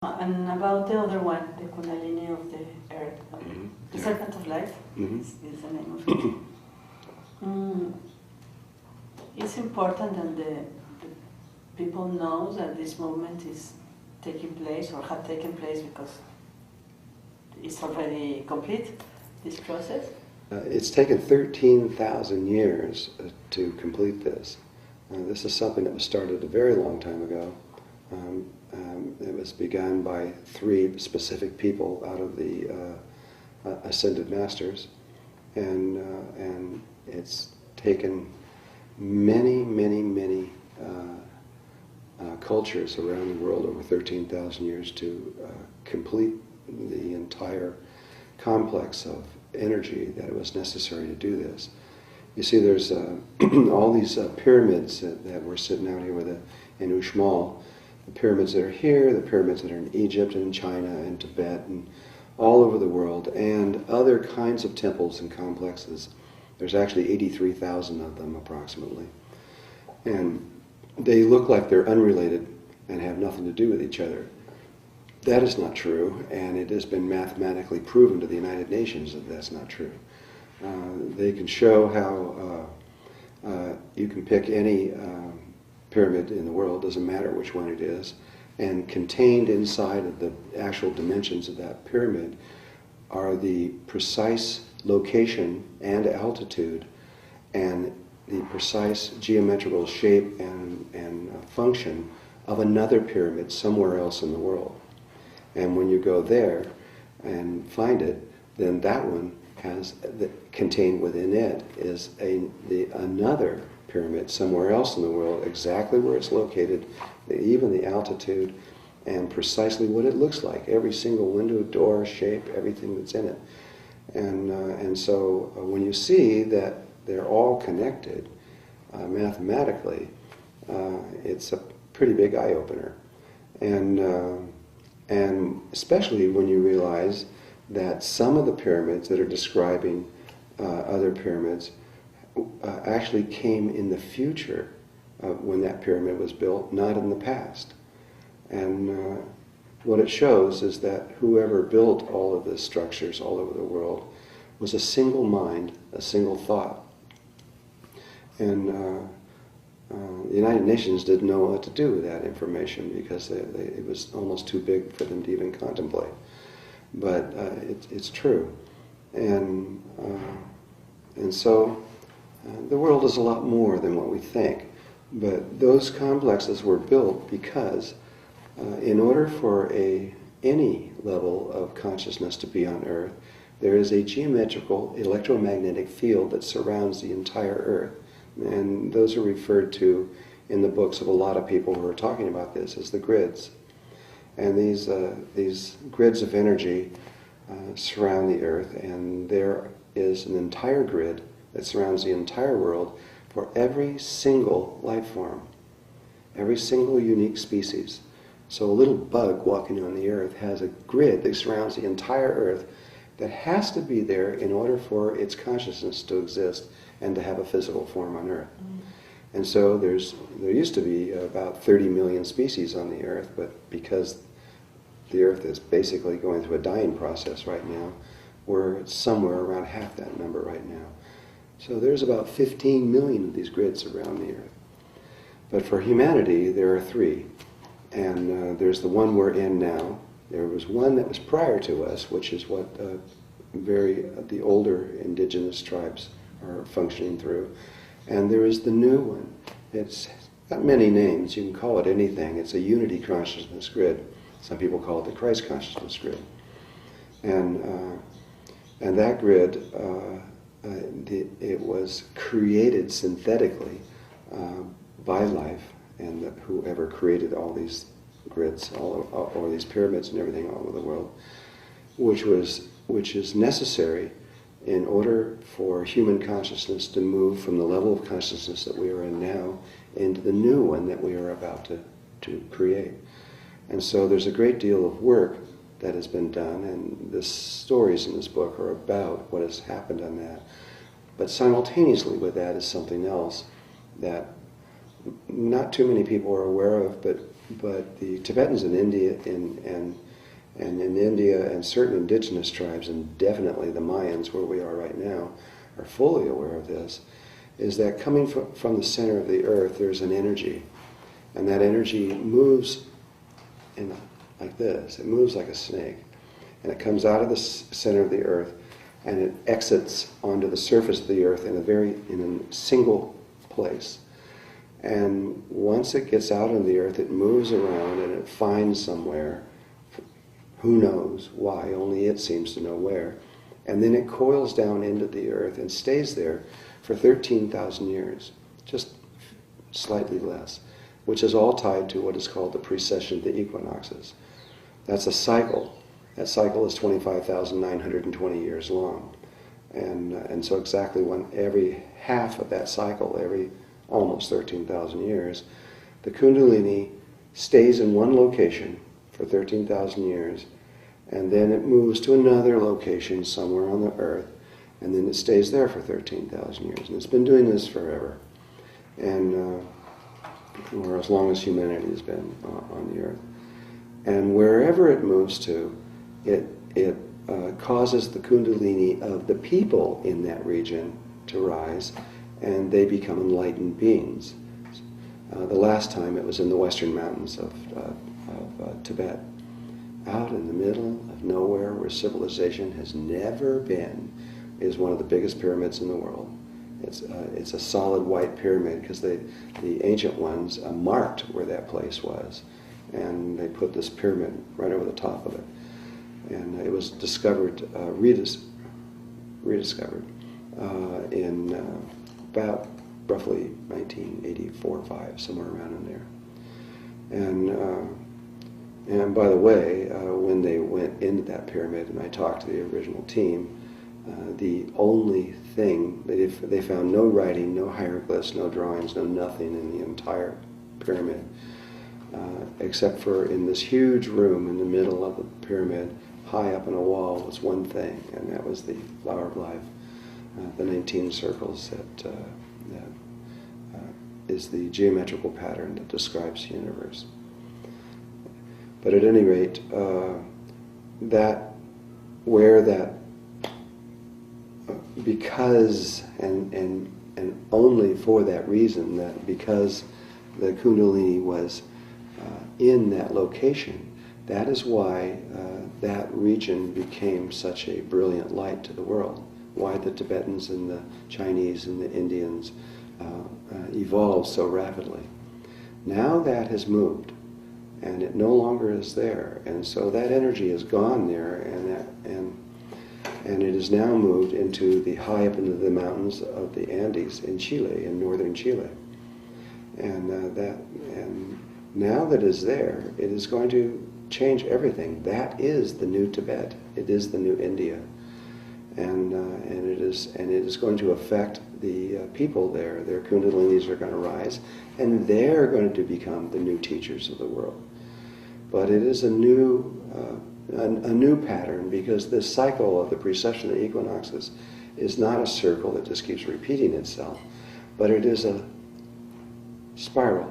And about the other one, the Kundalini of the earth, the Serpent of Life is the name of it. It's important that the people know that this movement is taking place or had taken place because it's already complete, this process. It's taken 13,000 years to complete this. This is something that was started a very long time ago. It was begun by 3 specific people out of the Ascended Masters, and it's taken many cultures around the world over 13,000 years to complete the entire complex of energy that was necessary to do this. You see, there's all these pyramids that we're sitting out here with in Uxmal. The pyramids that are here, the pyramids that are in Egypt and in China and Tibet and all over the world, and other kinds of temples and complexes. There's actually 83,000 of them approximately. And they look like they're unrelated and have nothing to do with each other. That is not true, and it has been mathematically proven to the United Nations that that's not true. They can show how you can pick any pyramid in the world, doesn't matter which one it is, and contained inside of the actual dimensions of that pyramid are the precise location and altitude and the precise geometrical shape and function of another pyramid somewhere else in the world. And when you go there and find it, then that one has contained within it is another pyramid somewhere else in the world, exactly where it's located, even the altitude, and precisely what it looks like, every single window, door, shape, everything that's in it. And so when you see that they're all connected mathematically, it's a pretty big eye-opener. And especially when you realize that some of the pyramids that are describing other pyramids actually came in the future when that pyramid was built, not in the past. And what it shows is that whoever built all of the structures all over the world was a single mind, a single thought. And the United Nations didn't know what to do with that information because it was almost too big for them to even contemplate. But it's true. And so the world is a lot more than what we think. But those complexes were built because in order for any level of consciousness to be on Earth, there is a geometrical electromagnetic field that surrounds the entire Earth. And those are referred to in the books of a lot of people who are talking about this as the grids. And these grids of energy surround the Earth, and there is an entire grid that surrounds the entire world for every single life form, every single unique species. So a little bug walking on the Earth has a grid that surrounds the entire Earth that has to be there in order for its consciousness to exist and to have a physical form on Earth. And so there used to be about 30 million species on the Earth, but because the Earth is basically going through a dying process right now, we're somewhere around half that number right now. So there's about 15 million of these grids around the Earth. But for humanity, there are 3. And there's the one we're in now. There was one that was prior to us, which is what the older indigenous tribes are functioning through. And there is the new one. It's got many names. You can call it anything. It's a unity consciousness grid. Some people call it the Christ consciousness grid. And that grid, it was created synthetically by life, and whoever created all these grids, or these pyramids and everything all over the world, which is necessary in order for human consciousness to move from the level of consciousness that we are in now into the new one that we are about to create. And so there's a great deal of work that has been done, and the stories in this book are about what has happened on that. But simultaneously with that is something else that not too many people are aware of, but but the Tibetans in India and in India and certain indigenous tribes, and definitely the Mayans where we are right now, are fully aware of this, is that coming from the center of the earth there's an energy, and that energy moves like this. It moves like a snake, and it comes out of the center of the earth and it exits onto the surface of the earth in a single place. And once it gets out of the earth, it moves around and it finds somewhere, who knows why, only it seems to know where, and then it coils down into the earth and stays there for 13,000 years, just slightly less, which is all tied to what is called the precession of the equinoxes. That's a cycle. That cycle is 25,920 years long. And so exactly every half of that cycle, every almost 13,000 years, the Kundalini stays in one location for 13,000 years, and then it moves to another location somewhere on the earth, and then it stays there for 13,000 years. And it's been doing this forever, and or as long as humanity has been on the earth. And wherever it moves to, it causes the Kundalini of the people in that region to rise, and they become enlightened beings. The last time it was in the western mountains of Tibet, out in the middle of nowhere where civilization has never been, is one of the biggest pyramids in the world. It's a solid white pyramid because the ancient ones marked where that place was, and they put this pyramid right over the top of it. And it was discovered, rediscovered in about roughly 1984 or 5, somewhere around in there. And by the way, when they went into that pyramid and I talked to the original team, the only thing, they found no writing, no hieroglyphs, no drawings, no nothing in the entire pyramid, except for in this huge room in the middle of the pyramid, high up on a wall, was one thing, and that was the flower of life, the 19 circles that is the geometrical pattern that describes the universe. But at any rate, because and only for that reason, that because the Kundalini was in that location, that is why that region became such a brilliant light to the world. Why the Tibetans and the Chinese and the Indians evolved so rapidly. Now that has moved, and it no longer is there, and so that energy is gone there, and it is now moved into the high up into the mountains of the Andes in Chile, in northern Chile, and now that is there, it is going to change everything. That is the new Tibet. It is the new India, and it is going to affect the people there. Their Kundalinis are going to rise, and they're going to become the new teachers of the world. But it is a new pattern, because this cycle of the precession of the equinoxes is not a circle that just keeps repeating itself, but it is a spiral.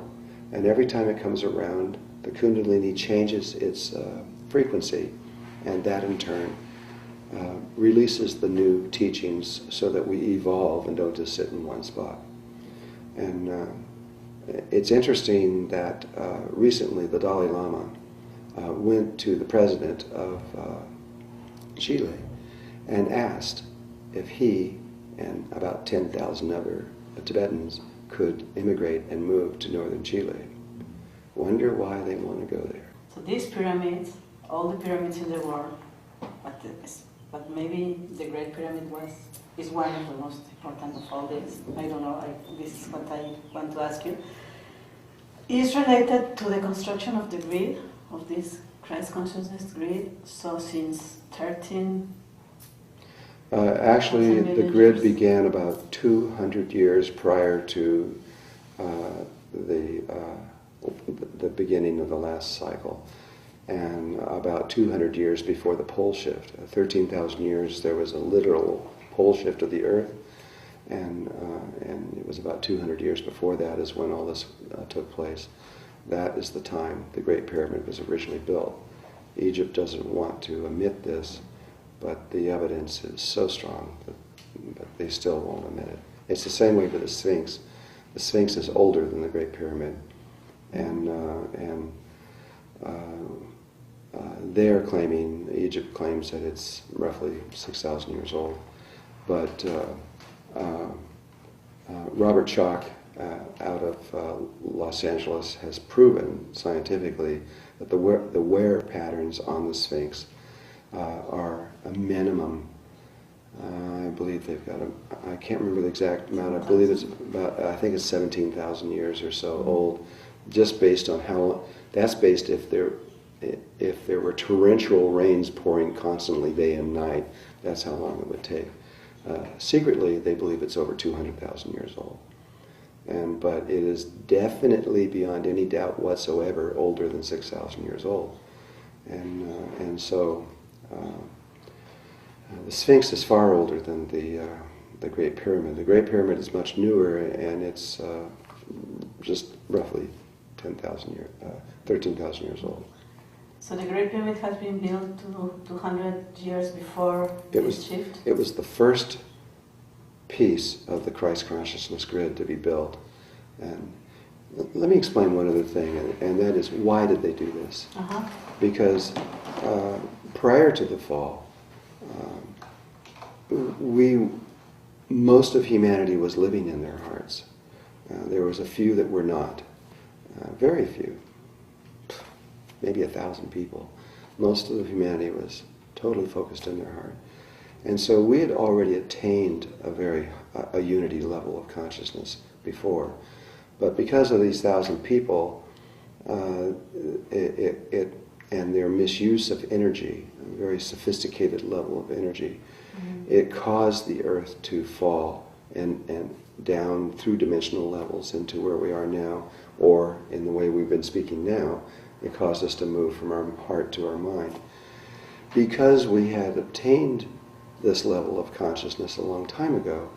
And every time it comes around, the Kundalini changes its frequency, and that in turn releases the new teachings so that we evolve and don't just sit in one spot. And it's interesting that recently the Dalai Lama went to the president of Chile and asked if he and about 10,000 other Tibetans could immigrate and move to northern Chile. Wonder why they want to go there. So these pyramids, all the pyramids in the world, but maybe the Great Pyramid is one of the most important of all this. I don't know, this is what I want to ask you. Is related to the construction of the grid, of this Christ consciousness grid, so since 13... Actually, the grid began about 200 years prior to the beginning of the last cycle, and about 200 years before the pole shift. 13,000 years there was a literal pole shift of the earth, and it was about 200 years before that is when all this took place. that is the time the Great Pyramid was originally built. Egypt doesn't want to admit this, but the evidence is so strong that they still won't admit it. It's the same way with the Sphinx. The Sphinx is older than the Great Pyramid, and they're claiming, Egypt claims that it's roughly 6,000 years old. But Robert Schoch out of Los Angeles has proven scientifically that the wear patterns on the Sphinx are a minimum. I believe they've got I can't remember the exact amount. I believe it's about, I think it's 17,000 years or so old, just based on how, that's based if there were torrential rains pouring constantly day and night, that's how long it would take. Secretly, they believe it's over 200,000 years old. But it is definitely beyond any doubt whatsoever older than 6,000 years old. And so the Sphinx is far older than the Great Pyramid. The Great Pyramid is much newer, and it's just roughly 13,000 years old. So the Great Pyramid has been built 200 years before this shift? It was the first piece of the Christ consciousness grid to be built. And let me explain one other thing, and that is, why did they do this? Because prior to the fall, most of humanity was living in their hearts. There was a few that were not, very few, maybe 1,000 people. Most of humanity was totally focused in their heart. And so we had already attained a unity level of consciousness before. But because of these 1,000 people, and their misuse of energy, a very sophisticated level of energy, it caused the earth to fall and down through dimensional levels into where we are now, or in the way we've been speaking now, it caused us to move from our heart to our mind. Because we had obtained this level of consciousness a long time ago,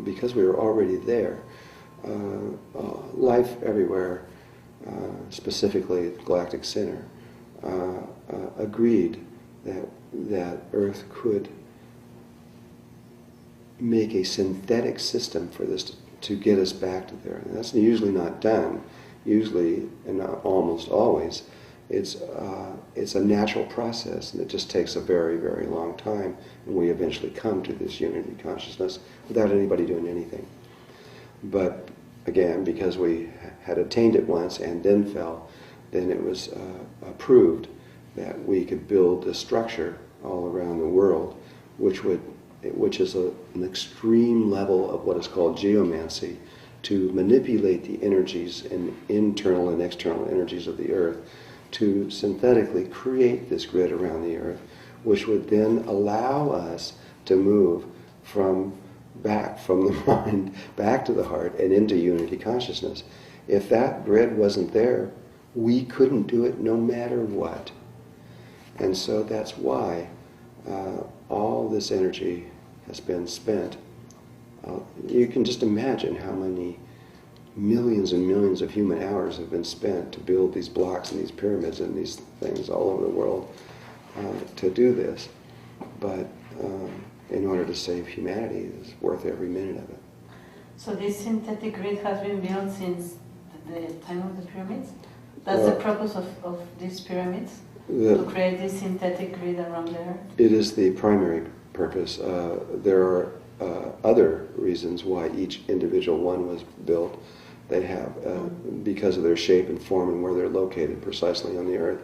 because we were already there, life everywhere, specifically the galactic center, agreed that Earth could make a synthetic system for this to get us back to there. And that's usually not done. Usually, and not almost always, it's a natural process, and it just takes a very, very long time, and we eventually come to this unity consciousness without anybody doing anything. But again, because we had attained it once and then fell, then it was proved that we could build a structure all around the world, which is an extreme level of what is called geomancy, to manipulate the energies and internal and external energies of the earth to synthetically create this grid around the earth, which would then allow us to move from the mind back to the heart and into unity consciousness. If that grid wasn't there, we couldn't do it no matter what. And so that's why all this energy has been spent. You can just imagine how many millions and millions of human hours have been spent to build these blocks and these pyramids and these things all over the world to do this. But in order to save humanity, it's worth every minute of it. So this synthetic grid has been built since the time of the pyramids? That's the purpose of these pyramids? To create this synthetic grid around there? It is the primary purpose. There are other reasons why each individual one was built. They have, because of their shape and form and where they're located precisely on the earth,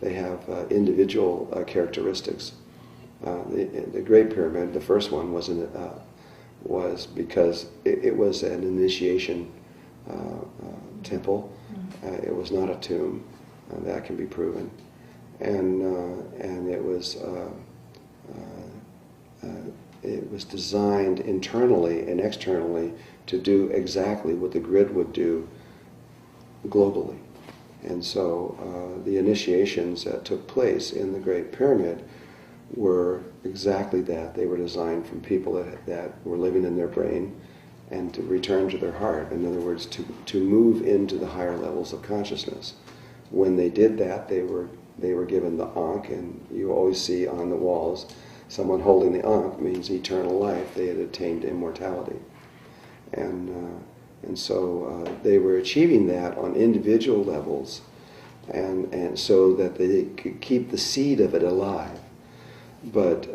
they have individual characteristics. The Great Pyramid, the first one, was because it was an initiation temple. It was not a tomb. That can be proven. And it was designed internally and externally to do exactly what the grid would do globally. And so the initiations that took place in the Great Pyramid were exactly that. They were designed from people that were living in their brain, and to return to their heart. In other words, to move into the higher levels of consciousness. When they did that, they were given the Ankh, and you always see on the walls someone holding the Ankh means eternal life. They had attained immortality. And so they were achieving that on individual levels, and so that they could keep the seed of it alive. But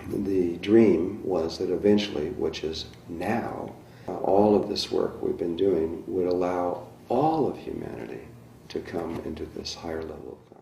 the dream was that eventually, which is now, all of this work we've been doing would allow all of humanity to come into this higher level of consciousness.